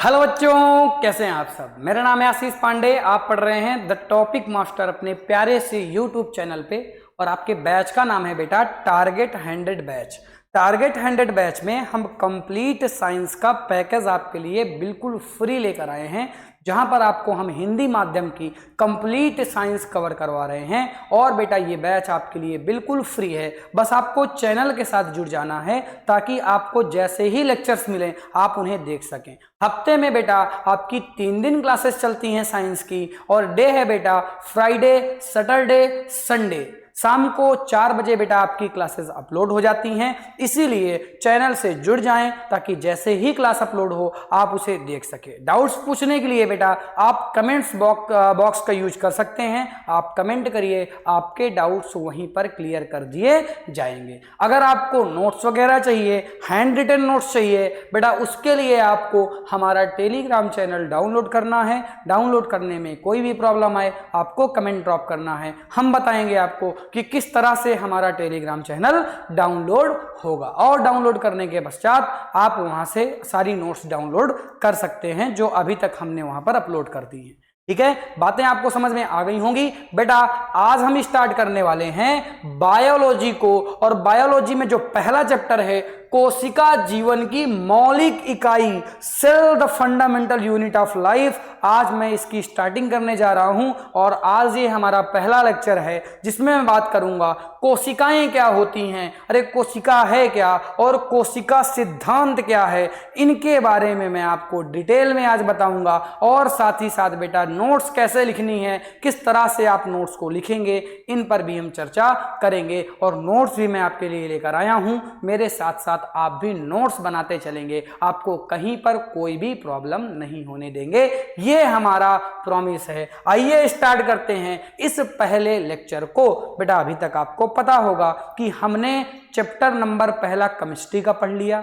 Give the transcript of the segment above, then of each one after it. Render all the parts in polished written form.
Hello बच्चों, कैसे हैं आप सब। मेरा नाम है आशीष पांडे। आप पढ़ रहे हैं द टॉपिक मास्टर अपने प्यारे से यूट्यूब चैनल पे और आपके बैच का नाम है बेटा टारगेट 100 बैच। टारगेट 100 बैच में हम कंप्लीट साइंस का पैकेज आपके लिए बिल्कुल फ्री लेकर आए हैं, जहां पर आपको हम हिंदी माध्यम की कंप्लीट साइंस कवर करवा रहे हैं। और बेटा ये बैच आपके लिए बिल्कुल फ्री है, बस आपको चैनल के साथ जुड़ जाना है ताकि आपको जैसे ही लेक्चर्स मिलें आप उन्हें देख सकें। हफ्ते में बेटा आपकी 3 दिन क्लासेस चलती हैं साइंस की, और डे है बेटा फ्राइडे, सैटरडे, संडे। शाम को 4 बजे बेटा आपकी क्लासेस अपलोड हो जाती हैं, इसीलिए चैनल से जुड़ जाएं ताकि जैसे ही क्लास अपलोड हो आप उसे देख सके। डाउट्स पूछने के लिए बेटा आप कमेंट्स बॉक्स का यूज कर सकते हैं। आप कमेंट करिए, आपके डाउट्स वहीं पर क्लियर कर दिए जाएंगे। अगर आपको नोट्स वगैरह चाहिए, हैंड रिटन नोट्स चाहिए बेटा, उसके लिए आपको हमारा टेलीग्राम चैनल डाउनलोड करना है। डाउनलोड करने में कोई भी प्रॉब्लम आए आपको कमेंट ड्रॉप करना है, हम बताएंगे आपको कि किस तरह से हमारा टेलीग्राम चैनल डाउनलोड होगा। और डाउनलोड करने के पश्चात आप वहां से सारी नोट्स डाउनलोड कर सकते हैं जो अभी तक हमने वहां पर अपलोड कर दी हैं। ठीक है, बातें आपको समझ में आ गई होंगी। बेटा आज हम स्टार्ट करने वाले हैं बायोलॉजी को, और बायोलॉजी में जो पहला चैप्टर है कोशिका जीवन की मौलिक इकाई, cell the fundamental unit of life, आज मैं इसकी स्टार्टिंग करने जा रहा हूं। और आज ये हमारा पहला लेक्चर है जिसमें मैं बात करूंगा कोशिकाएं क्या होती हैं, अरे कोशिका है क्या और कोशिका सिद्धांत क्या है, इनके बारे में मैं आपको डिटेल में आज बताऊंगा। और साथ ही साथ बेटा नोट्स कैसे लिखनी है, किस तरह से आप नोट्स को लिखेंगे, इन पर भी हम चर्चा करेंगे। और नोट्स भी मैं आपके लिए लेकर आया हूं, मेरे साथ साथ आप भी नोट्स बनाते चलेंगे, आपको कहीं पर कोई भी प्रॉब्लम नहीं होने देंगे, ये हमारा प्रॉमिस है। आइए स्टार्ट करते हैं इस पहले लेक्चर को। बेटा अभी तक आपको पता होगा कि हमने चैप्टर नंबर पहला केमिस्ट्री का पढ़ लिया,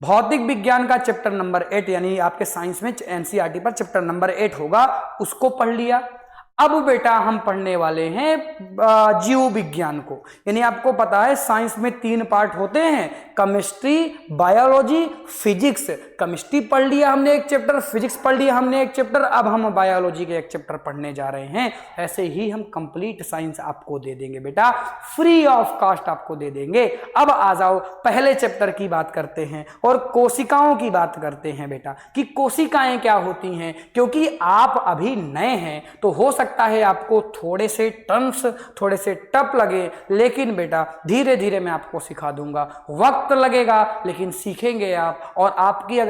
भौतिक विज्ञान का चैप्टर नंबर 8 यानी आपके साइंस में एनसीईआरटी पर चैप्टर नंबर 8 होगा, उसको पढ़ लिया। अब बेटा हम पढ़ने वाले हैं जीव विज्ञान को, यानी आपको पता है साइंस में 3 पार्ट होते हैं, केमिस्ट्री, बायोलॉजी, फिजिक्स। केमिस्ट्री पढ़ लिया हमने एक चैप्टर, फिजिक्स पढ़ लिया हमने एक चैप्टर, अब हम बायोलॉजी के एक चैप्टर पढ़ने जा रहे हैं। ऐसे ही हम कंप्लीट साइंस आपको दे देंगे बेटा, फ्री ऑफ कॉस्ट आपको दे देंगे। अब आ जाओ पहले चैप्टर की बात करते हैं और कोशिकाओं की बात करते हैं बेटा, कि कोशिकाएं क्या होती हैं। क्योंकि आप अभी नए हैं तो हो सकता है आपको थोड़े से टर्म्स थोड़े से टफ लगे, लेकिन बेटा धीरे धीरे मैं आपको सिखा दूंगा। वक्त लगेगा लेकिन सीखेंगे आप, और आपकी अगर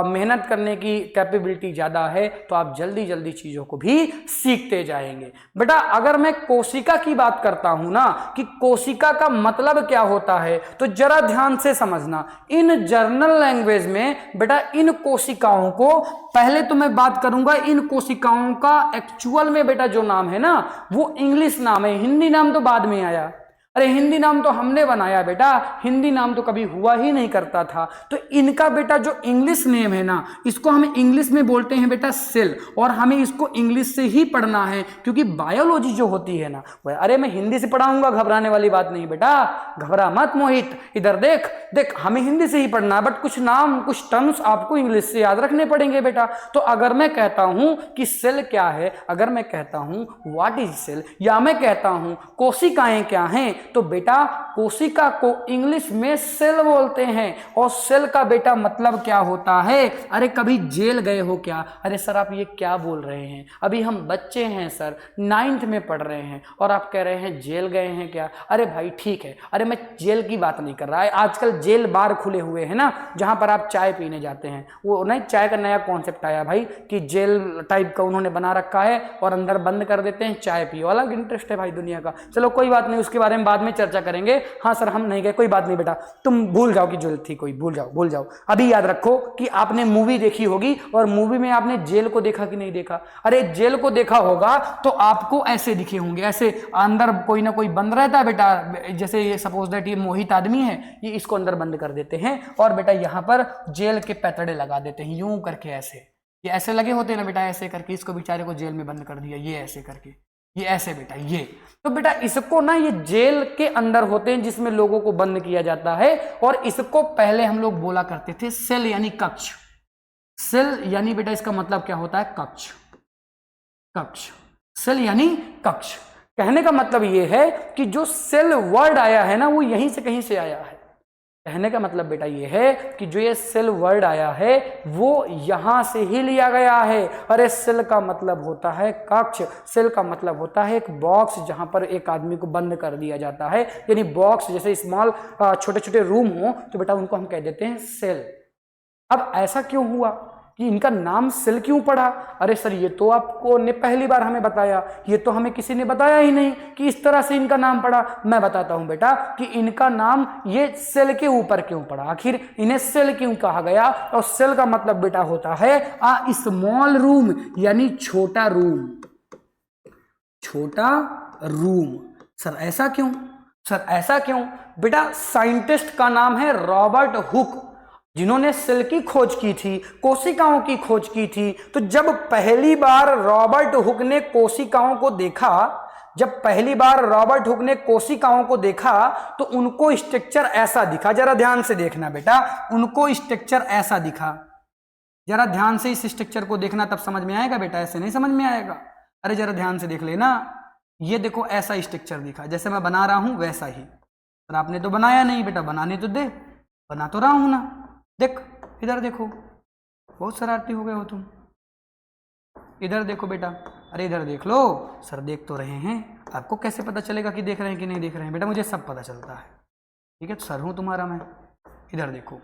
मेहनत करने की कैपेबिलिटी ज्यादा है तो आप जल्दी जल्दी चीजों को भी सीखते जाएंगे। बेटा अगर मैं कोशिका की बात करता हूं ना, कि कोशिका का मतलब क्या होता है, तो जरा ध्यान से समझना। इन जर्नल लैंग्वेज में बेटा इन कोशिकाओं को, पहले तो मैं बात करूंगा इन कोशिकाओं का एक्चुअल में बेटा जो नाम है ना वो इंग्लिश नाम है, हिंदी नाम तो बाद में आया। अरे हिंदी नाम तो हमने बनाया बेटा, हिंदी नाम तो कभी हुआ ही नहीं करता था। तो इनका बेटा जो इंग्लिश नेम है ना, इसको हम इंग्लिश में बोलते हैं बेटा सेल, और हमें इसको इंग्लिश से ही पढ़ना है क्योंकि बायोलॉजी जो होती है ना, अरे मैं हिंदी से पढ़ाऊंगा, घबराने वाली बात नहीं बेटा, घबरा मत मोहित, इधर देख देख, हमें हिंदी से ही पढ़ना है, बट कुछ नाम कुछ टर्म्स आपको इंग्लिश से याद रखने पड़ेंगे बेटा। तो अगर मैं कहता हूं कि सेल क्या है, अगर मैं कहता हूं व्हाट इज सेल, या मैं कहता हूं कोशिकाएं क्या हैं, तो बेटा कोशिका को इंग्लिश में सेल बोलते हैं। और सेल का बेटा मतलब क्या होता है, अरे कभी जेल गए हो क्या, अरे सर आप ये क्या बोल रहे हैं, अभी हम बच्चे हैं सर, 9th में पढ़ रहे हैं और आप कह रहे हैं जेल गए हैं क्या। अरे भाई ठीक है, अरे मैं जेल की बात नहीं कर रहा है, आजकल जेल बार खुले हुए हैं ना, जहां पर आप चाय पीने जाते हैं, वो नहीं चाय का नया कॉन्सेप्ट आया भाई कि जेल टाइप का उन्होंने बना रखा है और अंदर बंद कर देते हैं, चाय पियो। अलग इंटरेस्ट है भाई दुनिया का, चलो कोई बात नहीं, उसके बारे में बाद में चर्चा करेंगे। हाँ सर हम नहीं गए, कोई बात नहीं बेटा, तुम भूल जाओ कि जेल थी कोई, भूल जाओ। अभी याद रखो कि आपने मूवी देखी होगी, और मूवी में आपने जेल को देखा कि नहीं देखा। अरे जेल को देखा होगा तो आपको ऐसे दिखे होंगे, ऐसे अंदर कोई ना कोई बंद रहता है बेटा, जैसे ये सपोज दैट ये मोहित आदमी है, ये इसको अंदर बंद कर देते हैं और बेटा यहाँ पर जेल के पैतड़े लगा देते हैं यूं करके, ऐसे ये ऐसे लगे होते हैं ना बेटा, ऐसे करके इसको बेचारे को जेल में बंद कर दिया, ये ऐसे करके, ये ऐसे बेटा, ये तो बेटा इसको ना ये जेल के अंदर होते हैं जिसमें लोगों को बंद किया जाता है, और इसको पहले हम लोग बोला करते थे सेल यानी कक्ष। सेल यानी बेटा इसका मतलब क्या होता है? कक्ष। कक्ष, सेल यानी कक्ष। कहने का मतलब ये है कि जो सेल वर्ड आया है ना वो यहीं से कहीं से आया है। कहने का मतलब बेटा ये है कि जो ये सेल वर्ड आया है वो यहां से ही लिया गया है। अरे सेल का मतलब होता है कक्ष, सेल का मतलब होता है एक बॉक्स जहां पर एक आदमी को बंद कर दिया जाता है, यानी बॉक्स जैसे स्मॉल छोटे छोटे रूम हो तो बेटा उनको हम कह देते हैं सेल। अब ऐसा क्यों हुआ कि इनका नाम सेल क्यों पड़ा? अरे सर ये तो आपको ने पहली बार हमें बताया, ये तो हमें किसी ने बताया ही नहीं कि इस तरह से इनका नाम पड़ा। मैं बताता हूं बेटा कि इनका नाम ये सेल के ऊपर क्यों पड़ा, आखिर इन्हें सेल क्यों कहा गया। और सेल का मतलब बेटा होता है स्मॉल रूम, यानी छोटा रूम। छोटा रूम। सर ऐसा क्यों? सर ऐसा क्यों बेटा? साइंटिस्ट का नाम है रॉबर्ट हुक, जिन्होंने सेल की खोज की थी, कोशिकाओं की खोज की थी। तो जब पहली बार रॉबर्ट हुक ने कोशिकाओं को देखा, जब पहली बार रॉबर्ट हुक ने कोशिकाओं को देखा तो उनको स्ट्रक्चर ऐसा दिखा। जरा ध्यान से देखना बेटा, उनको स्ट्रक्चर ऐसा दिखा। जरा ध्यान से इस स्ट्रक्चर को देखना, तब समझ में आएगा बेटा, ऐसे नहीं समझ में आएगा। अरे जरा ध्यान से देख लेना, ये देखो ऐसा स्ट्रक्चर दिखा, जैसे मैं बना रहा हूं वैसा ही। पर आपने तो बनाया नहीं बेटा, बनाने तो दे, बना तो रहा हूं ना। देख इधर देखो, बहुत शरारती हो गए हो तुम। इधर देखो बेटा, अरे इधर देख लो। सर देख तो रहे हैं, आपको कैसे पता चलेगा कि देख रहे हैं कि नहीं देख रहे हैं? बेटा मुझे सब पता चलता है, ठीक है, सर हूं तुम्हारा मैं। इधर देखो,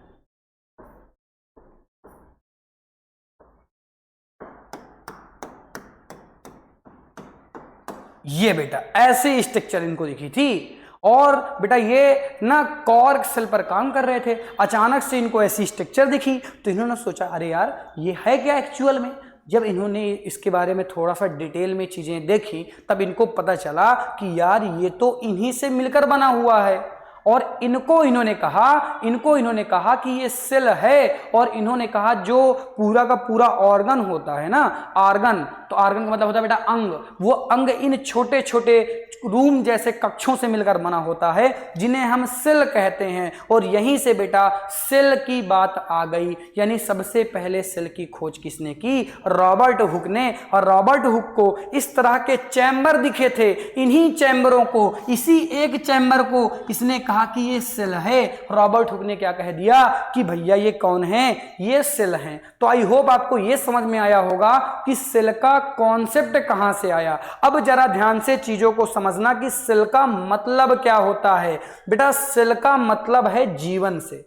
ये बेटा ऐसे स्ट्रक्चर इनको दिखी थी। और बेटा ये ना कॉर्क सेल पर काम कर रहे थे, अचानक से इनको ऐसी स्ट्रक्चर दिखी तो इन्होंने सोचा अरे यार ये है क्या एक्चुअल में। जब इन्होंने इसके बारे में थोड़ा सा डिटेल में चीजें देखी तब इनको पता चला कि यार ये तो इन्हीं से मिलकर बना हुआ है। और इनको इन्होंने कहा कि ये सेल है। और इन्होंने कहा जो पूरा का पूरा ऑर्गन होता है ना, ऑर्गन, तो ऑर्गन का मतलब होता है बेटा अंग। वो अंग इन छोटे छोटे रूम जैसे कक्षों से मिलकर बना होता है, जिन्हें हम सेल कहते हैं। और यहीं से बेटा सेल की बात आ गई, यानी सबसे पहले सेल की खोज किसने की? रॉबर्ट हुक ने। और रॉबर्ट हुक को इस तरह के चैम्बर दिखे थे, इन्हीं चैम्बरों को, इसी एक चैम्बर को इसने कहा कि ये सेल है। रॉबर्ट हुक ने क्या कह दिया कि भैया ये कौन है? ये सेल हैं। तो आई होप आपको ये समझ में आया होगा कि सेल का कॉन्सेप्ट कहां से आया। अब जरा ध्यान से चीजों को समझना कि सेल का मतलब क्या होता है। बेटा सेल का मतलब है जीवन से।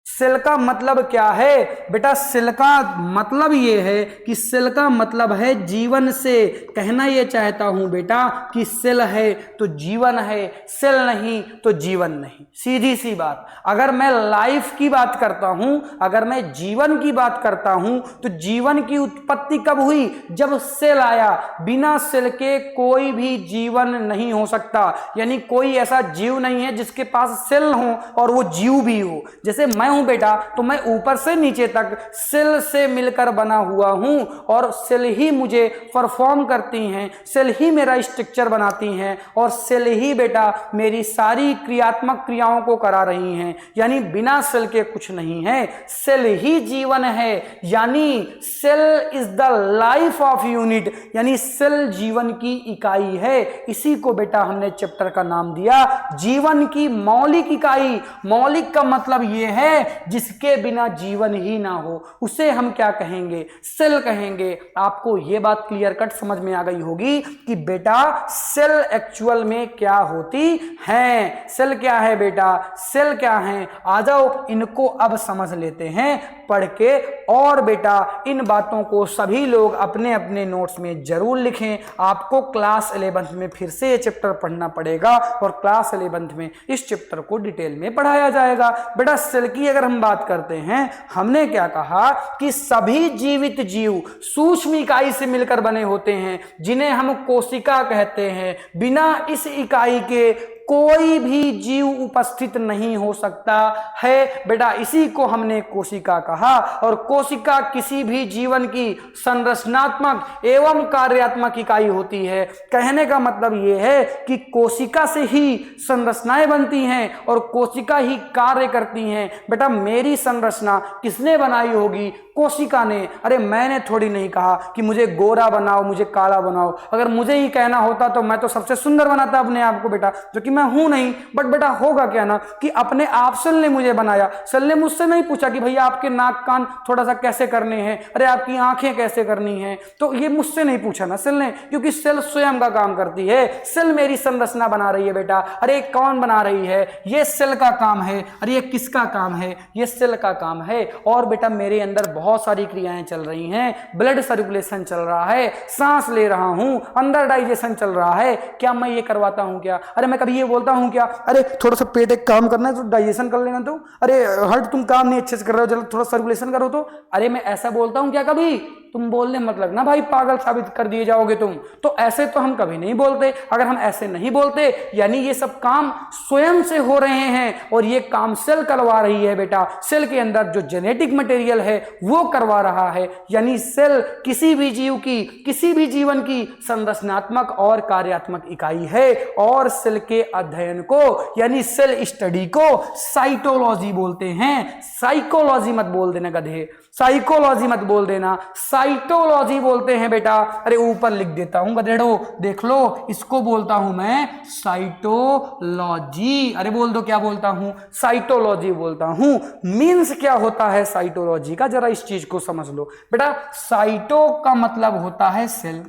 सेल का मतलब क्या है बेटा? सेल का मतलब ये है कि सेल का मतलब है जीवन से। कहना ये चाहता हूं बेटा कि सेल है तो जीवन है, सेल नहीं तो जीवन नहीं, सीधी सी बात। अगर मैं लाइफ की बात करता हूं, अगर मैं जीवन की बात करता हूं, तो जीवन की उत्पत्ति कब हुई? जब सेल आया। बिना सेल के कोई भी जीवन नहीं हो सकता, यानी कोई ऐसा जीव नहीं है जिसके पास सेल हो और वो जीव भी हो। जैसे मैं बेटा तो मैं ऊपर से नीचे तक सेल से मिलकर बना हुआ हूं और सेल ही मुझे परफॉर्म करती हैं, सेल ही मेरा स्ट्रक्चर बनाती हैं और सेल ही बेटा मेरी सारी क्रियात्मक क्रियाओं को करा रही हैं। यानी बिना सेल के कुछ नहीं है, सेल ही जीवन है। यानी cell is the life of unit, यानी सेल जीवन की इकाई है। इसी को बेटा हमने चैप्टर का नाम दिया जीवन की मौलिक इकाई। मौलिक का मतलब यह है जिसके बिना जीवन ही ना हो, उसे हम क्या कहेंगे? सेल कहेंगे। आपको यह बात क्लियर कट समझ में आ गई होगी कि बेटा सेल एक्चुअल में क्या होती है। सेल क्या है बेटा? सेल क्या है? आ जाओ इनको अब समझ लेते हैं पढ़ के। और बेटा इन बातों को सभी लोग अपने अपने नोट्स में जरूर लिखें। आपको क्लास 11th में फिर से ये चैप्टर पढ़ना पड़ेगा और क्लास 11th में इस चैप्टर को डिटेल में पढ़ाया जाएगा। बेटा सेल की अगर हम बात करते हैं, हमने क्या कहा कि सभी जीवित जीव सूक्ष्म इकाई से मिलकर बने होते हैं, जिन्हें हम कोशिका कहते हैं। बिना इस इकाई के कोई भी जीव उपस्थित नहीं हो सकता है बेटा। इसी को हमने कोशिका कहा। और कोशिका किसी भी जीवन की संरचनात्मक एवं कार्यात्मक इकाई होती है। कहने का मतलब यह है कि कोशिका से ही संरचनाएं बनती हैं और कोशिका ही कार्य करती हैं। बेटा मेरी संरचना किसने बनाई होगी? कोशिका ने। अरे मैंने थोड़ी नहीं कहा कि मुझे गोरा बनाओ, मुझे काला बनाओ। अगर मुझे ही कहना होता तो मैं तो सबसे सुंदर बनाता अपने आप को बेटा, जो कि मैं हूं नहीं। बट बेटा होगा क्या ना कि अपने आप सेल ने मुझे बनाया। सेल ने मुझसे नहीं पूछा कि भैया आपके नाक कान थोड़ा सा कैसे करने हैं, अरे आपकी आंखें कैसे करनी है, तो ये मुझसे नहीं पूछा ना सेल ने, क्योंकि सेल स्वयं का काम करती है। सेल मेरी संरचना बना रही है बेटा। अरे कौन बना रही है? ये सेल का काम है। अरे ये किसका काम है? ये सेल का काम है। और बेटा मेरे अंदर बहुत सारी क्रियाएं चल रही हैं। ब्लड सर्कुलेशन चल रहा है, सांस ले रहा हूं, अंदर डाइजेशन चल रहा है। क्या मैं ये करवाता हूं क्या? अरे मैं कभी ये बोलता हूं क्या, अरे थोड़ा सा पेट एक काम करना है तो डाइजेशन कर लेना, तो अरे हट तुम काम नहीं अच्छे से कर रहे हो, चलो थोड़ा सर्कुलेशन करो। तो अरे मैं ऐसा बोलता हूं क्या कभी? तुम बोलने मत लगना भाई, पागल साबित कर दिए जाओगे तुम। तो ऐसे तो हम कभी नहीं बोलते। अगर हम ऐसे नहीं बोलते यानी ये सब काम स्वयं से हो रहे हैं और ये काम सेल करवा रही है बेटा। सेल के अंदर जो जेनेटिक मटेरियल है वो करवा रहा है। यानी सेल किसी भी जीव की, किसी भी जीवन की संरचनात्मक और कार्यात्मक इकाई है। और सेल के अध्ययन को यानी सेल स्टडी को साइटोलॉजी बोलते हैं। साइकोलॉजी मत बोल देना गधे, साइकोलॉजी मत बोल देना, साइटोलॉजी बोलते हैं बेटा। अरे ऊपर लिख देता हूं गधेड़ो, देख लो, इसको बोलता हूं मैं साइटोलॉजी। अरे बोल दो क्या बोलता हूं? साइटोलॉजी बोलता हूं। मीन्स क्या होता है साइटोलॉजी का, जरा इस चीज को समझ लो बेटा। साइटो का मतलब होता है सेल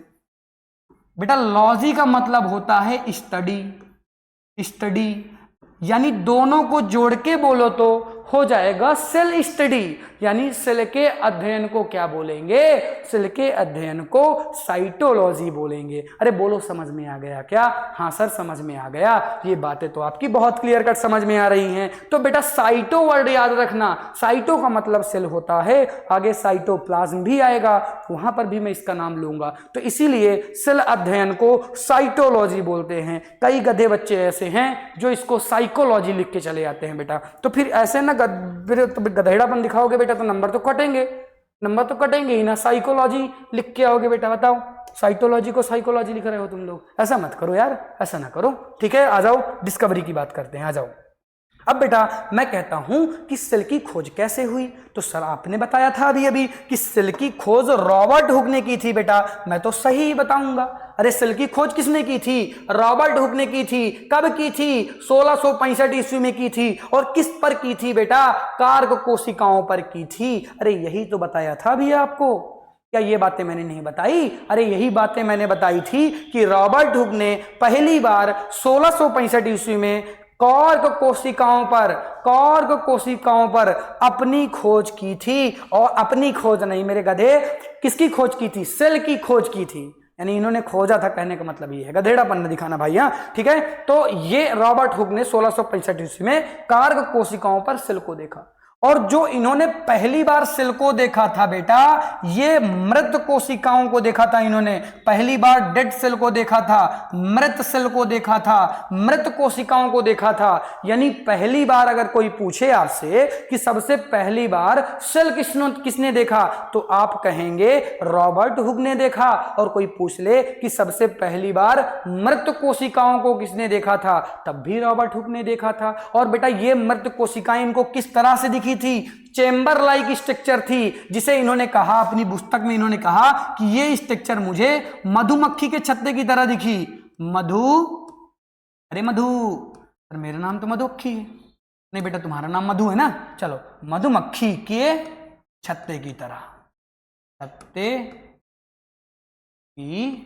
बेटा, लॉजी का मतलब होता है स्टडी। स्टडी यानी दोनों को जोड़ के बोलो तो हो जाएगा सेल स्टडी। यानी सेल के अध्ययन को क्या बोलेंगे? सेल के अध्ययन को साइटोलॉजी बोलेंगे। अरे बोलो समझ में आ गया क्या? हाँ सर समझ में आ गया। ये बातें तो आपकी बहुत क्लियर कट समझ में आ रही हैं। तो बेटा साइटो वर्ड याद रखना। साइटो का मतलब सेल होता है, आगे साइटोप्लाज्म भी आएगा, वहां पर भी मैं इसका नाम लूंगा। तो इसीलिए सेल अध्ययन को साइटोलॉजी बोलते हैं। कई गधे बच्चे ऐसे हैं जो इसको साइकोलॉजी लिख के चले जाते हैं बेटा। तो फिर ऐसे ना गधेड़ापन दिखाओगे बेटा तो नंबर तो कटेंगे, नंबर तो कटेंगे ही ना। साइकोलॉजी लिख के आओगे बेटा, बताओ साइटोलॉजी को साइकोलॉजी लिख रहे हो तुम लोग। ऐसा मत करो यार, ऐसा ना करो, ठीक है। आ जाओ डिस्कवरी की बात करते हैं, आ जाओ। अब बेटा मैं कहता हूं कि सेल की खोज कैसे हुई, तो सर आपने बताया था अभी अभी कि सेल की खोज रॉबर्ट हुक ने की थी बेटा। मैं तो सही बताऊंगा। अरे सेल की खोज किसने की थी? रॉबर्ट हुक ने की थी। कब की थी? 1665 ईस्वी में की थी। और किस पर की थी बेटा? कार्क कोशिकाओं पर की थी। अरे यही तो बताया था अभी आपको। क्या ये बातें मैंने नहीं बताई? अरे यही बातें मैंने बताई थी कि रॉबर्ट हुक ने पहली बार 1665 ईस्वी में कार्क कोशिकाओं पर अपनी खोज की थी। और अपनी खोज नहीं मेरे गधे, किसकी खोज की थी? सेल की खोज की थी। यानी इन्होंने खोजा था, कहने का मतलब ये है, गधेड़ापन न दिखाना भाई। हाँ ठीक है। तो ये रॉबर्ट हुक ने 1665 ईस्वी में कार्क कोशिकाओं पर सेल को देखा। और जो इन्होंने पहली बार सेल को देखा था बेटा, ये मृत कोशिकाओं को देखा था। इन्होंने पहली बार डेड सेल को देखा था, मृत सेल को देखा था, मृत कोशिकाओं को देखा था। यानी पहली बार अगर कोई पूछे आपसे कि सबसे पहली बार सेल किसने देखा, तो आप कहेंगे रॉबर्ट हुक ने देखा। और कोई पूछ ले कि सबसे पहली बार मृत कोशिकाओं को किसने देखा था, तब भी रॉबर्ट हुक ने देखा था। और बेटा ये मृत कोशिकाएं इनको किस तरह से दिखी थी? चेंबर लाइक स्ट्रक्चर थी, जिसे इन्होंने कहा, अपनी पुस्तक में इन्होंने कहा कि ये स्ट्रक्चर मुझे मधुमक्खी के छत्ते की तरह दिखी। अरे मधु, अरे मेरा नाम तो मधुमक्खी है। नहीं बेटा तुम्हारा नाम मधु है ना, चलो मधुमक्खी के छत्ते की तरह, छत्ते की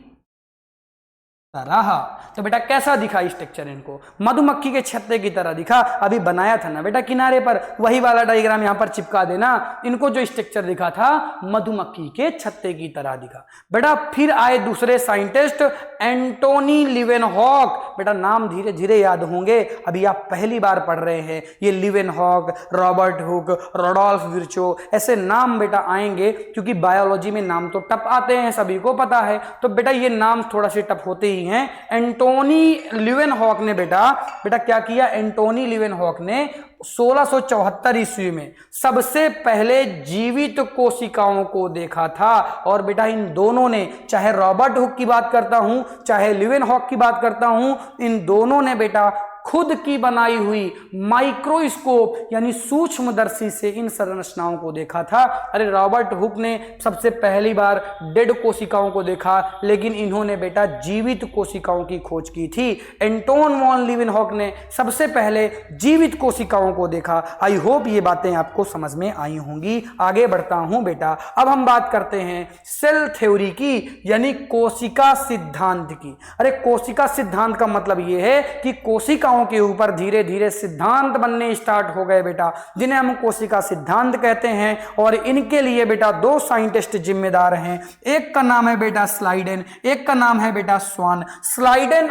तरह। तो बेटा कैसा दिखा स्ट्रक्चर इनको? मधुमक्खी के छत्ते की तरह दिखा। अभी बनाया था ना बेटा किनारे पर, वही वाला डायग्राम यहां पर चिपका देना। इनको जो स्ट्रक्चर दिखा था मधुमक्खी के छत्ते की तरह दिखा बेटा। फिर आए दूसरे साइंटिस्ट एंटोनी लीवेनहॉक। बेटा नाम धीरे धीरे याद होंगे, अभी आप पहली बार पढ़ रहे हैं। ये लीवेनहॉक, रॉबर्ट हुक, रोडोल्फ विर्चो, ऐसे नाम बेटा आएंगे, क्योंकि बायोलॉजी में नाम तो टप आते हैं, सभी को पता है। तो बेटा ये नाम थोड़ा से टप होते ही की हैं। एंटोनी ल्यूवेनहॉक ने बेटा क्या किया, एंटोनी ल्यूवेनहॉक ने 1674 ईस्वी में सबसे पहले जीवित कोशिकाओं को देखा था। और बेटा इन दोनों ने, चाहे रॉबर्ट हुक की बात करता हूं चाहे ल्यूवेनहॉक की बात करता हूं, इन दोनों ने बेटा खुद की बनाई हुई माइक्रोस्कोप यानी सूक्ष्मदर्शी से इन संरचनाओं को देखा था। अरे रॉबर्ट हुक ने सबसे पहली बार डेड कोशिकाओं को देखा, लेकिन इन्होंने बेटा जीवित कोशिकाओं की खोज की थी। एंटोन वॉन ल्यूवेनहॉक ने सबसे पहले जीवित कोशिकाओं को देखा। आई होप ये बातें आपको समझ में आई होंगी। आगे बढ़ता हूं बेटा, अब हम बात करते हैं सेल थ्योरी की, यानी कोशिका सिद्धांत की। अरे कोशिका सिद्धांत का मतलब यह है कि कोशिका के ऊपर धीरे धीरे सिद्धांत बनने स्टार्ट हो गए बेटा, जिन्हें हम कोशिका सिद्धांत कहते हैं। और इनके लिए बेटा दो साइंटिस्ट जिम्मेदार हैं, एक का नाम है बेटा स्लाइडेन, एक का नाम है बेटा स्वान। स्लाइडेन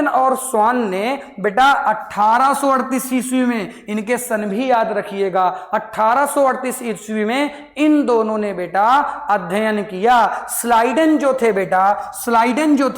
और स्वान ने बेटा 1838 ईस्वी में, इनके सन भी याद रखिएगा, 1838 ईस्वी में इन दोनों ने बेटा अध्ययन किया। स्लाइडेन जो थे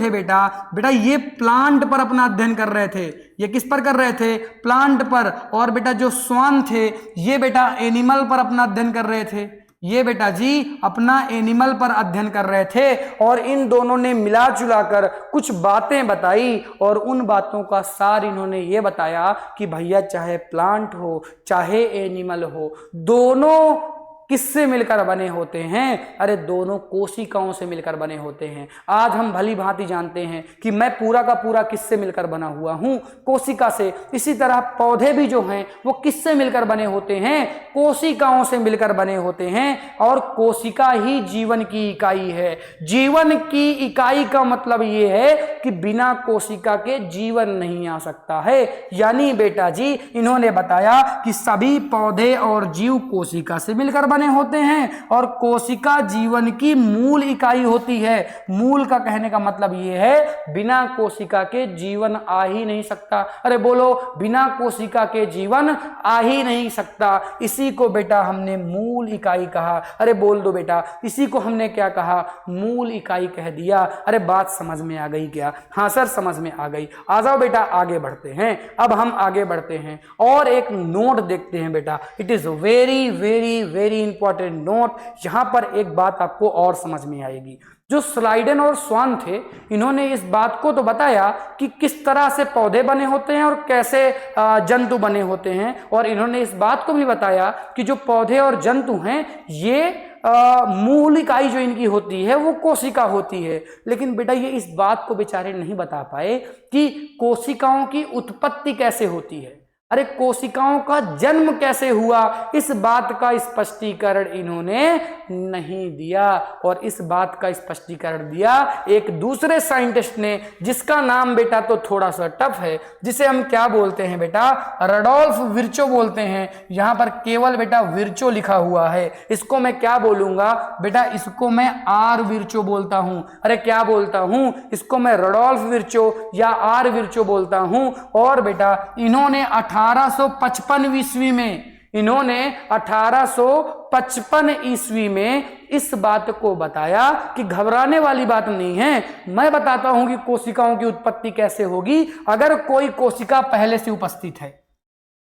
बेटा ये प्लांट पर अपना अध्ययन कर रहे थे। ये किस पर कर रहे थे, प्लांट पर। और बेटा जो स्वान थे ये बेटा एनिमल पर अपना अध्ययन कर रहे थे। ये बेटा जी अपना एनिमल पर अध्ययन कर रहे थे। और इन दोनों ने मिला जुला कर कुछ बातें बताई, और उन बातों का सार इन्होंने ये बताया कि भैया चाहे प्लांट हो चाहे एनिमल हो, दोनों किससे मिलकर बने होते हैं, अरे दोनों कोशिकाओं से मिलकर बने होते हैं। आज हम भली भांति जानते हैं कि मैं पूरा का पूरा किससे मिलकर बना हुआ हूं, कोशिका से। इसी तरह पौधे भी जो हैं वो किससे मिलकर बने होते हैं, कोशिकाओं से मिलकर बने होते हैं। और कोशिका ही जीवन की इकाई है। जीवन की इकाई का मतलब ये है कि बिना कोशिका के जीवन नहीं आ सकता है। यानी बेटा जी इन्होंने बताया कि सभी पौधे और जीव कोशिका से मिलकर बने होते हैं, और कोशिका जीवन की मूल इकाई होती है। मूल का कहने का मतलब यह है बिना कोशिका के जीवन आ ही नहीं सकता। अरे बोलो, बिना कोशिका के जीवन आ ही नहीं सकता। इसी को बेटा हमने मूल इकाई कहा। अरे बोल दो बेटा, इसी को हमने क्या कहा, मूल इकाई कह दिया। अरे बात समझ में आ गई क्या? हाँ सर समझ में आ गई। आ जाओ बेटा आगे बढ़ते हैं। अब हम आगे बढ़ते हैं और एक नोट देखते हैं बेटा। It is very very very important note. यहां पर एक बात आपको और समझ में आएगी। जो स्लाइडेन और स्वान थे, इन्होंने इस बात को तो बताया कि किस तरह से पौधे बने होते हैं और कैसे जंतु बने होते हैं, और इन्होंने इस बात को भी बताया कि जो पौधे और जंतु हैं ये मूल इकाई जो इनकी होती है वो कोशिका होती है। लेकिन बेटा ये इस बात को बेचारे नहीं बता पाए कि कोशिकाओं की उत्पत्ति कैसे होती है। अरे कोशिकाओं का जन्म कैसे हुआ, इस बात का स्पष्टीकरण इन्होंने नहीं दिया। और इस बात का स्पष्टीकरण दिया एक दूसरे साइंटिस्ट ने, जिसका नाम बेटा तो थोड़ा सा टफ है, जिसे हम क्या बोलते हैं बेटा, रडोल्फ विर्चो बोलते हैं। यहां पर केवल बेटा विर्चो लिखा हुआ है। इसको मैं क्या बोलूंगा बेटा, इसको मैं आर विर्चो बोलता हूं। अरे क्या बोलता हूं, इसको मैं रडोल्फ विर्चो या आर विर्चो बोलता हूं। और बेटा इन्होंने 1855 ईस्वी में, इन्होंने 1855 ईस्वी में इस बात को बताया कि घबराने वाली बात नहीं है। मैं बताता हूं कि कोशिकाओं की उत्पत्ति कैसे होगी अगर कोई कोशिका पहले से उपस्थित है।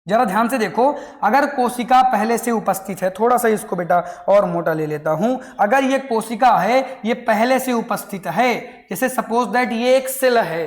जरा ध्यान से देखो, अगर कोशिका पहले से उपस्थित है, थोड़ा सा इसको बेटा और मोटा ले लेता हूं। अगर ये कोशिका है, ये पहले से उपस्थित है, जैसे सपोज दैट ये एक सेल है।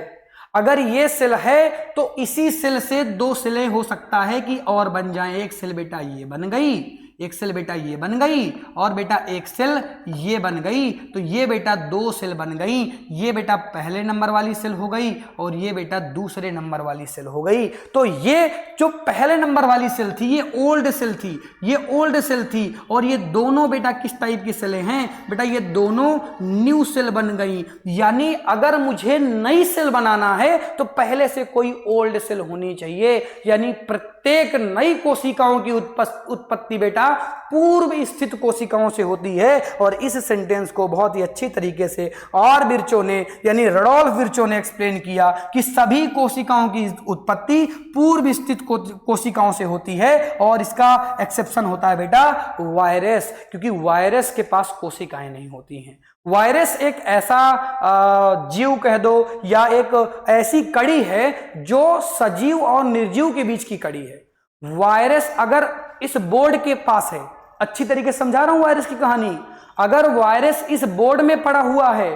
अगर ये सेल है तो इसी सेल से दो सेलें हो सकता है कि और बन जाएं। एक सेल बेटा ये बन गई, एक सेल बेटा ये बन गई, और बेटा एक सेल ये बन गई। तो ये बेटा दो सेल बन गई। ये बेटा पहले नंबर वाली सेल हो गई और ये बेटा दूसरे नंबर वाली सेल हो गई। तो ये जो पहले नंबर वाली सेल थी ये ओल्ड सेल थी, ये ओल्ड सेल थी। और ये दोनों बेटा किस टाइप की सेलें हैं बेटा, ये दोनों न्यू सेल बन गई। यानी अगर मुझे नई सेल बनाना है तो पहले से कोई ओल्ड सेल होनी चाहिए। यानी प्रत्येक नई कोशिकाओं की उत्पत्ति बेटा पूर्व स्थित कोशिकाओं से होती है। और इस सेंटेंस को बहुत ही अच्छी तरीके से और विर्चो ने यानी रडोल्फ विर्चो ने एक्सप्लेन किया कि सभी कोशिकाओं की उत्पत्ति पूर्व स्थित कोशिकाओं से होती है और इसका एक्सेप्शन होता है बेटा वायरस, क्योंकि वायरस के पास कोशिकाएं नहीं होती हैं। वायरस एक ऐसा जीव कह दो या एक ऐसी कड़ी है जो सजीव और निर्जीव के बीच की कड़ी है। वायरस अगर इस बोर्ड के पास है, अच्छी तरीके से समझा रहा हूं वायरस की कहानी, अगर वायरस इस बोर्ड में पड़ा हुआ है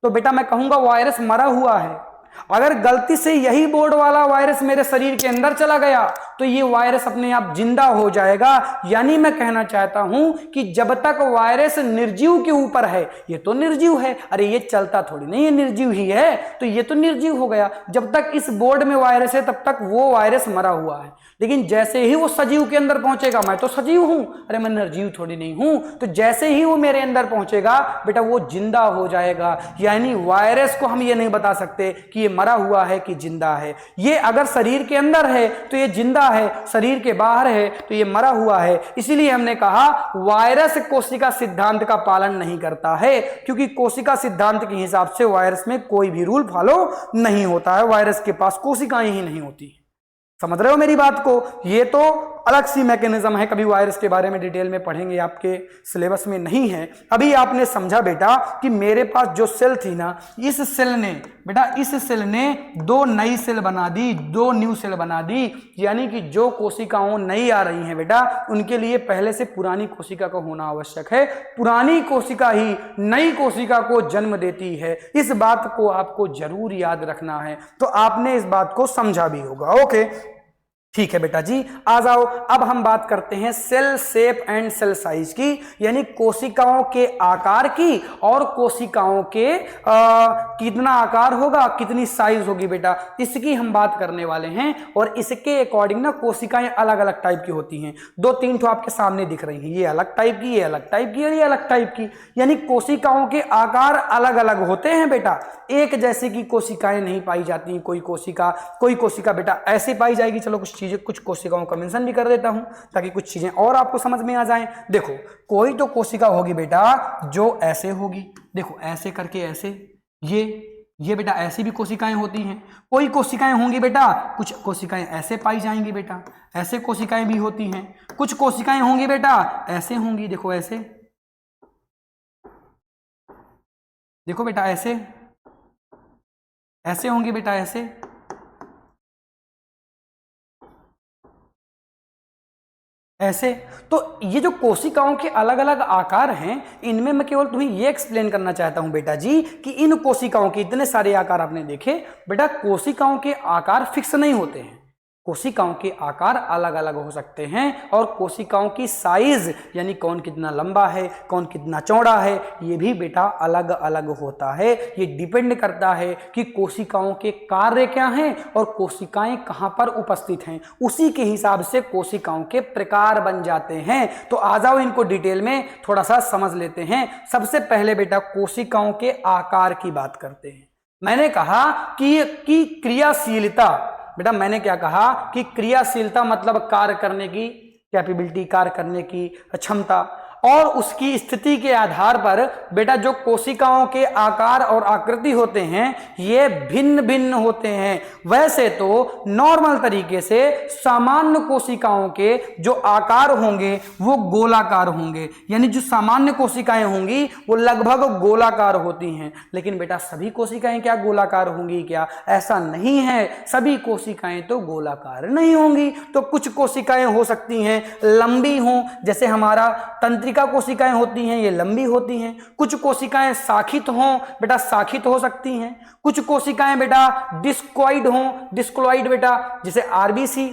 तो बेटा मैं कहूंगा वायरस मरा हुआ है। अगर गलती से यही बोर्ड वाला वायरस मेरे शरीर के अंदर चला गया तो ये वायरस अपने आप जिंदा हो जाएगा। यानी मैं कहना चाहता हूं कि जब तक वायरस निर्जीव के ऊपर है, ये तो निर्जीव है, अरे ये चलता थोड़ी नहीं, ये निर्जीव ही है तो ये तो निर्जीव हो गया। जब तक इस बोर्ड में वायरस है तब तक वो वायरस मरा हुआ है। लेकिन जैसे ही वो सजीव के अंदर पहुंचेगा, मैं तो सजीव हूं, अरे मैं निर्जीव थोड़ी नहीं हूं, तो जैसे ही वो मेरे अंदर पहुंचेगा बेटा वो जिंदा हो जाएगा। यानी वायरस को हम ये नहीं बता सकते कि ये मरा हुआ है कि जिंदा है। ये अगर शरीर के अंदर है तो ये जिंदा है, शरीर के बाहर है तो ये मरा हुआ है। इसीलिए हमने कहा वायरस कोशिका सिद्धांत का पालन नहीं करता है, क्योंकि कोशिका सिद्धांत के हिसाब से वायरस में कोई भी रूल फॉलो नहीं होता है। वायरस के पास कोशिकाएं ही नहीं होती। समझ रहे हो मेरी बात को? ये तो अलग सी मैकेनिज्म है, कभी वायरस के बारे में डिटेल में पढ़ेंगे, आपके सिलेबस में नहीं है। अभी आपने समझा बेटा कि मेरे पास जो सेल थी ना, इस सेल ने दो नई सेल बना दी, दो न्यू सेल बना दी। यानी कि जो कोशिकाओं नई आ रही हैं बेटा, उनके लिए पहले से पुरानी कोशिका का होना आवश्यक है। पुरानी कोशिका ही नई कोशिका को जन्म देती है। इस बात को आपको जरूर याद रखना है। तो आपने इस बात को समझा भी होगा। ओके, ठीक है बेटा जी, आ जाओ। अब हम बात करते हैं cell shape and cell size की, यानी कोशिकाओं के आकार की और कोशिकाओं के कितना आकार होगा, कितनी साइज होगी बेटा, इसकी हम बात करने वाले हैं। और इसके अकॉर्डिंग ना कोशिकाएं अलग अलग टाइप की होती हैं। दो तीन तो आपके सामने दिख रही हैं, ये अलग टाइप की, ये अलग टाइप की और ये अलग टाइप की। यानी कोशिकाओं के आकार अलग अलग होते हैं बेटा। एक जैसे की कोशिकाएं नहीं पाई जाती। कोई कोशिका बेटा ऐसे पाई जाएगी। चलो कुछ कोशिकाओं का मेंशन भी कर देता हूं ताकि कुछ चीजें और आपको समझ में आ जाएं। देखो, कोई तो कोशिका होगी बेटा जो ऐसे होगी, देखो ऐसे करके ऐसे, ये बेटा ऐसी भी कोशिकाएं होती हैं। कोई कोशिकाएं होंगी बेटा, कुछ कोशिकाएं ऐसे पाई जाएंगी बेटा, ऐसे कोशिकाएं भी होती हैं। कुछ कोशिकाएं होंगी बेटा ऐसे होंगी, देखो ऐसे, देखो बेटा ऐसे होंगी बेटा, ऐसे। तो ये जो कोशिकाओं के अलग अलग आकार हैं, इनमें मैं केवल तुम्हें ये एक्सप्लेन करना चाहता हूं बेटा जी कि इन कोशिकाओं के इतने सारे आकार आपने देखे बेटा, कोशिकाओं के आकार फिक्स नहीं होते हैं। कोशिकाओं के आकार अलग अलग हो सकते हैं। और कोशिकाओं की साइज यानी कौन कितना लंबा है, कौन कितना चौड़ा है, ये भी बेटा अलग अलग होता है। ये डिपेंड करता है कि कोशिकाओं के कार्य क्या हैं और कोशिकाएं कहां पर उपस्थित हैं। उसी के हिसाब से कोशिकाओं के प्रकार बन जाते हैं। तो आ जाओ इनको डिटेल में थोड़ा सा समझ लेते हैं। सबसे पहले बेटा कोशिकाओं के आकार की बात करते हैं। मैंने कहा कि क्रियाशीलता, बेटा मैंने क्या कहा कि क्रियाशीलता मतलब कार्य करने की कैपेबिलिटी, कार्य करने की क्षमता। और उसकी स्थिति के आधार पर बेटा जो कोशिकाओं के आकार और आकृति होते हैं ये भिन्न भिन्न होते हैं। वैसे तो नॉर्मल तरीके से सामान्य कोशिकाओं के जो आकार होंगे वो गोलाकार होंगे, यानी जो सामान्य कोशिकाएं होंगी वो लगभग गोलाकार होती हैं। लेकिन बेटा सभी कोशिकाएं क्या गोलाकार होंगी क्या? ऐसा नहीं है, सभी कोशिकाएं तो गोलाकार नहीं होंगी। तो कुछ कोशिकाएं हो सकती हैं लंबी हों, जैसे हमारा तंत्रिका कोशिकाएं होती हैं, ये लंबी होती हैं। कुछ कोशिकाएं शाखित हों, बेटा शाखित हो सकती हैं। कुछ कोशिकाएं बेटा डिस्क्वाइड हों, डिस्क्वाइड बेटा जैसे आरबीसी।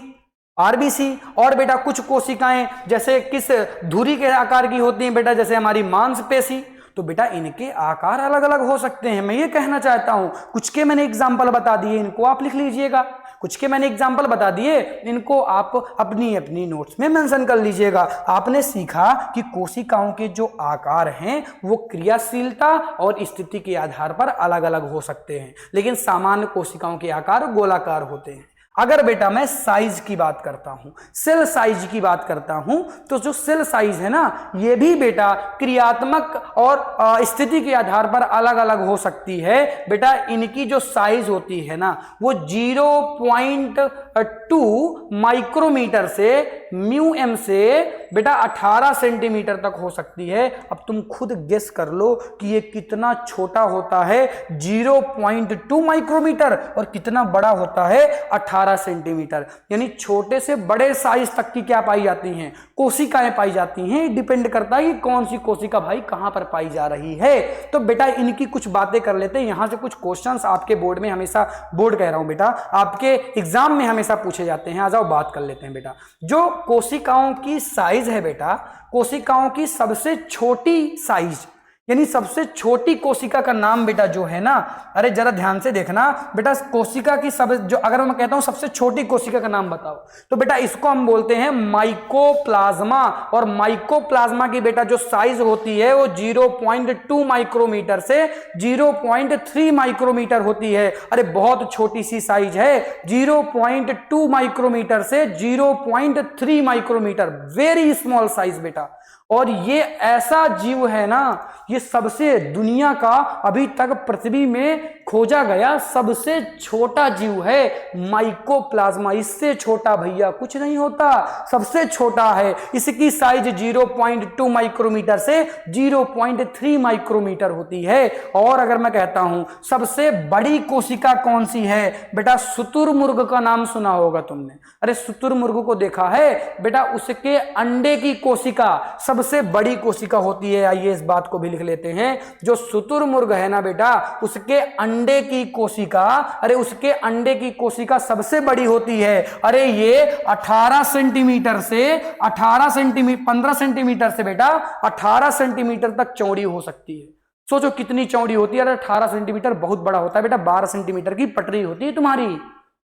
और बेटा कुछ कोशिकाएं जैसे किस धुरी के आकार की होती हैं बेटा, जैसे हमारी मांसपेशी। तो बेटा इनके आकार अलग अलग हो सकते हैं, मैं ये कहना चाहता हूं। कुछ के मैंने एग्जाम्पल बता दिए, इनको आप लिख लीजिएगा। कुछ के मैंने एग्जाम्पल बता दिए, इनको आप अपनी अपनी नोट्स में मेंशन कर लीजिएगा। आपने सीखा कि कोशिकाओं के जो आकार हैं वो क्रियाशीलता और स्थिति के आधार पर अलग अलग हो सकते हैं, लेकिन सामान्य कोशिकाओं के आकार गोलाकार होते हैं। अगर बेटा मैं साइज की बात करता हूं, सेल साइज की बात करता हूं, तो जो सेल साइज है ना, ये भी बेटा क्रियात्मक और स्थिति के आधार पर अलग अलग हो सकती है। बेटा इनकी जो साइज होती है ना, वो 0.2 माइक्रोमीटर से म्यू एम से बेटा 18 सेंटीमीटर तक हो सकती है। अब तुम खुद गेस कर लो कि ये कितना छोटा होता है 0.2 माइक्रोमीटर और कितना बड़ा होता है 18 सेंटीमीटर। यानी छोटे से बड़े साइज तक की क्या पाई जाती हैं, कोशिकाएं पाई जाती हैं। डिपेंड करता है कि कौन सी कोशिका भाई कहां पर पाई जा रही है। तो बेटा इनकी कुछ बातें कर लेते हैं। यहां से कुछ क्वेश्चंस आपके बोर्ड में हमेशा, बोर्ड कह रहा हूं बेटा, आपके एग्जाम में हमेशा पूछे जाते हैं। आ जाओ बात कर लेते हैं बेटा। जो कोशिकाओं की साइज है बेटा, कोशिकाओं की सबसे छोटी साइज यानी सबसे छोटी कोशिका का नाम बेटा जो है ना, अरे जरा ध्यान से देखना बेटा, कोशिका की सब जो, अगर मैं कहता हूं सबसे छोटी कोशिका का नाम बताओ, तो बेटा इसको हम बोलते हैं माइकोप्लाज्मा। और माइकोप्लाज्मा की बेटा जो साइज होती है वो 0.2 माइक्रोमीटर से 0.3 माइक्रोमीटर होती है। अरे बहुत छोटी सी साइज है, 0.2 माइक्रोमीटर से 0.3 माइक्रोमीटर, वेरी स्मॉल साइज बेटा। और ये ऐसा जीव है ना, ये सबसे दुनिया का अभी तक पृथ्वी में खोजा गया सबसे छोटा जीव है माइकोप्लाज्मा। इससे छोटा भैया कुछ नहीं होता, सबसे छोटा है। इसकी साइज 0.2 माइक्रोमीटर से 0.3 माइक्रोमीटर होती है। और अगर मैं कहता हूं सबसे बड़ी कोशिका कौन सी है, बेटा शुतुरमुर्ग का नाम सुना होगा तुमने। अरे शुतुरमुर्ग को देखा है बेटा, उसके अंडे की कोशिका सबसे बड़ी कोशिका होती है। आइए इस बात को भी लिख लेते हैं। जो शुतुरमुर्ग है ना बेटा, उसके अंडे की कोशिका, अरे उसके अंडे की कोशिका सबसे बड़ी होती है। अरे ये 18 सेंटीमीटर से 15 सेंटीमीटर से बेटा 18 सेंटीमीटर तक चौड़ी हो सकती है। सोचो कितनी चौड़ी होती है। अरे 18 सेंटीमीटर बहुत बड़ा होता है बेटा, 12 सेंटीमीटर की पटरी होती है तुम्हारी,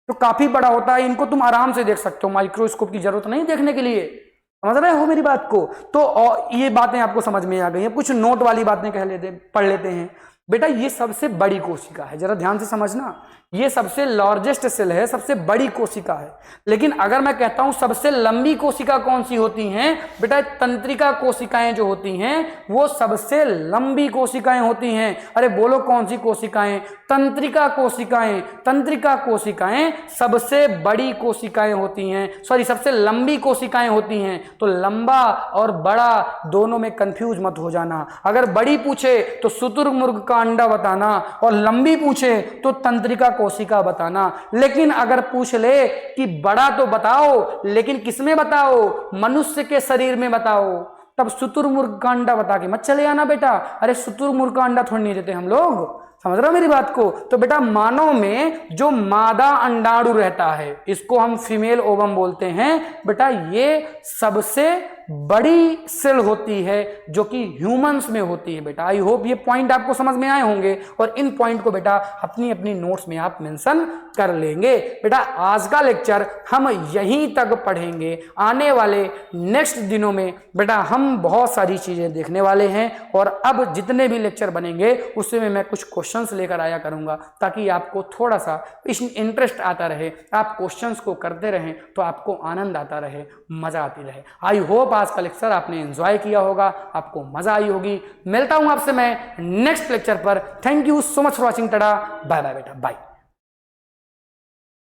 तो काफी बड़ा होता है। इनको तुम आराम से देख सकते हो, माइक्रोस्कोप की जरूरत नहीं देखने के लिए। समझ रहे हो मेरी बात को? तो ये बातें आपको समझ में आ गई हैं। कुछ नोट वाली बातें पढ़ लेते हैं बेटा। ये सबसे बड़ी कोशिका है, जरा ध्यान से समझना। ये सबसे लार्जेस्ट सेल है, सबसे बड़ी कोशिका है। लेकिन अगर मैं कहता हूं सबसे लंबी कोशिका कौन सी होती हैं, बेटा तंत्रिका कोशिकाएं जो होती हैं वो सबसे लंबी कोशिकाएं होती हैं। अरे बोलो कौन सी कोशिकाएं? तंत्रिका कोशिकाएं। तंत्रिका कोशिकाएं सबसे बड़ी कोशिकाएं होती हैं, सॉरी सबसे लंबी कोशिकाएं होती हैं। तो लंबा और बड़ा दोनों में कंफ्यूज मत हो जाना। अगर बड़ी पूछे तो शुतुरमुर्ग का अंडा बताना, और लंबी पूछे तो तंत्रिका कोशिका बताना। लेकिन अगर पूछ ले कि बड़ा तो बताओ, लेकिन किसमें बताओ? मनुष्य के शरीर में बताओ, तब शुतुरमुर्ग का अंडा बता के मत चले आना बेटा। अरे शुतुरमुर्ग का अंडा थोड़ी नहीं देते हम लोग, समझ रहे हो मेरी बात को? तो बेटा मानव में जो मादा अंडाणु रहता है, इसको हम फीमेल ओवम बोलते हैं बेटा। ये सबसे बड़ी सेल होती है जो कि ह्यूमंस में होती है बेटा। आई होप ये पॉइंट आपको समझ में आए होंगे, और इन पॉइंट को बेटा अपनी अपनी नोट्स में आप मेंशन कर लेंगे। बेटा आज का लेक्चर हम यहीं तक पढ़ेंगे। आने वाले नेक्स्ट दिनों में बेटा हम बहुत सारी चीजें देखने वाले हैं, और अब जितने भी लेक्चर बनेंगे उसमें मैं कुछ क्वेश्चंस लेकर आया करूंगा, ताकि आपको थोड़ा सा इंटरेस्ट आता रहे। आप क्वेश्चंस को करते रहें तो आपको आनंद आता रहे, मजा आती रहे। आई होप आज का लेक्चर आपने एंजॉय किया होगा, आपको मजा आई होगी। मिलता हूं आपसे मैं नेक्स्ट लेक्चर पर। Thank you so much for watching. Tata, bye bye बेटा, बाय।